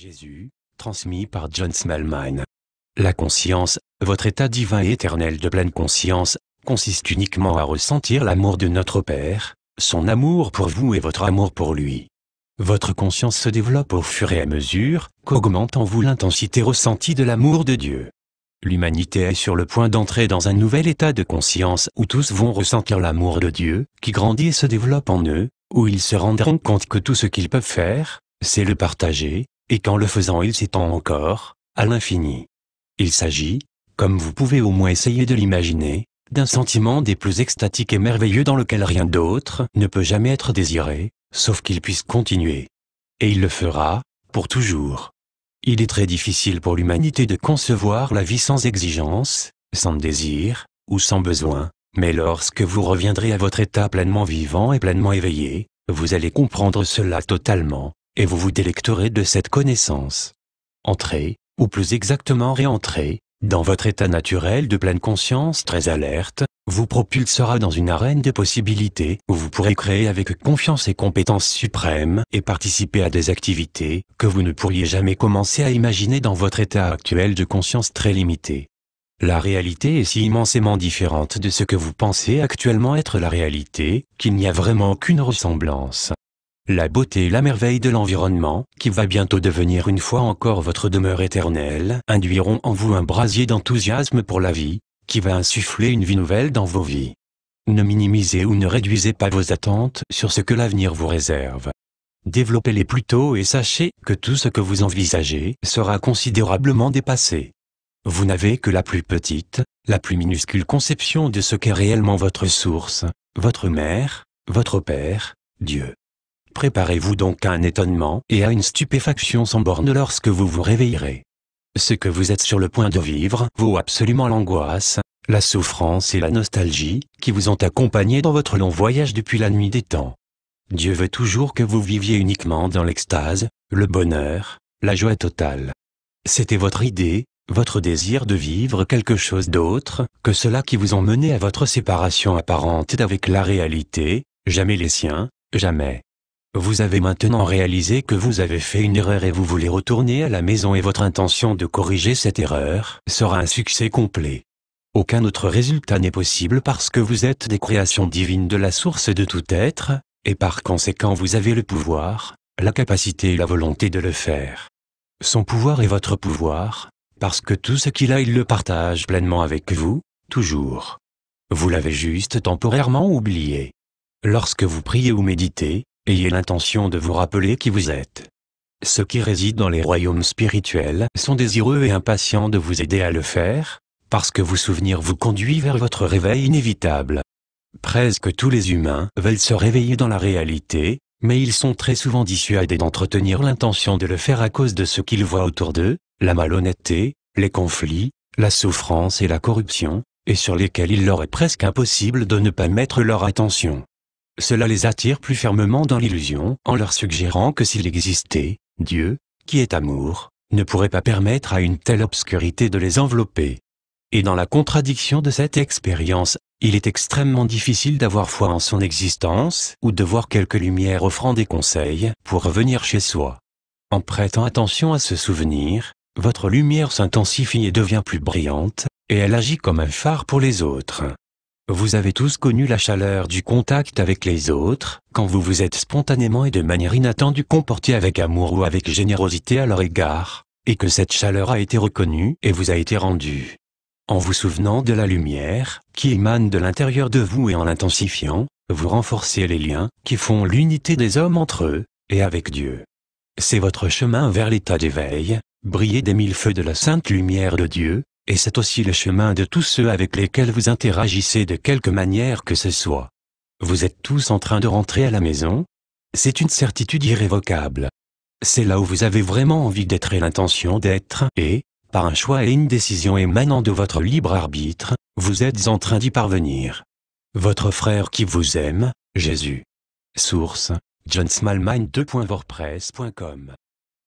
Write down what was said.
Jésus, transmis par John Smallman. La conscience, votre état divin et éternel de pleine conscience, consiste uniquement à ressentir l'amour de notre Père, son amour pour vous et votre amour pour lui. Votre conscience se développe au fur et à mesure qu'augmente en vous l'intensité ressentie de l'amour de Dieu. L'humanité est sur le point d'entrer dans un nouvel état de conscience où tous vont ressentir l'amour de Dieu, qui grandit et se développe en eux, où ils se rendront compte que tout ce qu'ils peuvent faire, c'est le partager, et qu'en le faisant il s'étend encore, à l'infini. Il s'agit, comme vous pouvez au moins essayer de l'imaginer, d'un sentiment des plus extatiques et merveilleux dans lequel rien d'autre ne peut jamais être désiré, sauf qu'il puisse continuer. Et il le fera, pour toujours. Il est très difficile pour l'humanité de concevoir la vie sans exigence, sans désir, ou sans besoin, mais lorsque vous reviendrez à votre état pleinement vivant et pleinement éveillé, vous allez comprendre cela totalement, et vous vous délecterez de cette connaissance. Entrez, ou plus exactement réentrez, dans votre état naturel de pleine conscience très alerte, vous propulsera dans une arène de possibilités où vous pourrez créer avec confiance et compétence suprême et participer à des activités que vous ne pourriez jamais commencer à imaginer dans votre état actuel de conscience très limité. La réalité est si immensément différente de ce que vous pensez actuellement être la réalité, qu'il n'y a vraiment aucune ressemblance. La beauté et la merveille de l'environnement, qui va bientôt devenir une fois encore votre demeure éternelle, induiront en vous un brasier d'enthousiasme pour la vie, qui va insuffler une vie nouvelle dans vos vies. Ne minimisez ou ne réduisez pas vos attentes sur ce que l'avenir vous réserve. Développez-les plutôt et sachez que tout ce que vous envisagez sera considérablement dépassé. Vous n'avez que la plus petite, la plus minuscule conception de ce qu'est réellement votre source, votre mère, votre Père, Dieu. Préparez-vous donc à un étonnement et à une stupéfaction sans borne lorsque vous vous réveillerez. Ce que vous êtes sur le point de vivre vaut absolument l'angoisse, la souffrance et la nostalgie qui vous ont accompagné dans votre long voyage depuis la nuit des temps. Dieu veut toujours que vous viviez uniquement dans l'extase, le bonheur, la joie totale. C'était votre idée, votre désir de vivre quelque chose d'autre que cela qui vous ont mené à votre séparation apparente d'avec la réalité, jamais les siens, jamais. Vous avez maintenant réalisé que vous avez fait une erreur et vous voulez retourner à la maison et votre intention de corriger cette erreur sera un succès complet. Aucun autre résultat n'est possible parce que vous êtes des créations divines de la source de tout être, et par conséquent vous avez le pouvoir, la capacité et la volonté de le faire. Son pouvoir est votre pouvoir, parce que tout ce qu'il a il le partage pleinement avec vous, toujours. Vous l'avez juste temporairement oublié. Lorsque vous priez ou méditez, ayez l'intention de vous rappeler qui vous êtes. Ceux qui résident dans les royaumes spirituels sont désireux et impatients de vous aider à le faire, parce que vos souvenirs vous conduisent vers votre réveil inévitable. Presque tous les humains veulent se réveiller dans la réalité, mais ils sont très souvent dissuadés d'entretenir l'intention de le faire à cause de ce qu'ils voient autour d'eux, la malhonnêteté, les conflits, la souffrance et la corruption, et sur lesquels il leur est presque impossible de ne pas mettre leur attention. Cela les attire plus fermement dans l'illusion en leur suggérant que s'il existait, Dieu, qui est amour, ne pourrait pas permettre à une telle obscurité de les envelopper. Et dans la contradiction de cette expérience, il est extrêmement difficile d'avoir foi en son existence ou de voir quelque lumière offrant des conseils pour revenir chez soi. En prêtant attention à ce souvenir, votre lumière s'intensifie et devient plus brillante, et elle agit comme un phare pour les autres. Vous avez tous connu la chaleur du contact avec les autres, quand vous vous êtes spontanément et de manière inattendue comporté avec amour ou avec générosité à leur égard, et que cette chaleur a été reconnue et vous a été rendue. En vous souvenant de la lumière, qui émane de l'intérieur de vous et en l'intensifiant, vous renforcez les liens qui font l'unité des hommes entre eux, et avec Dieu. C'est votre chemin vers l'état d'éveil, briller des mille feux de la sainte lumière de Dieu, et c'est aussi le chemin de tous ceux avec lesquels vous interagissez de quelque manière que ce soit. Vous êtes tous en train de rentrer à la maison? C'est une certitude irrévocable. C'est là où vous avez vraiment envie d'être et l'intention d'être, et, par un choix et une décision émanant de votre libre arbitre, vous êtes en train d'y parvenir. Votre frère qui vous aime, Jésus. Source, John Smallman 2.wordpress.com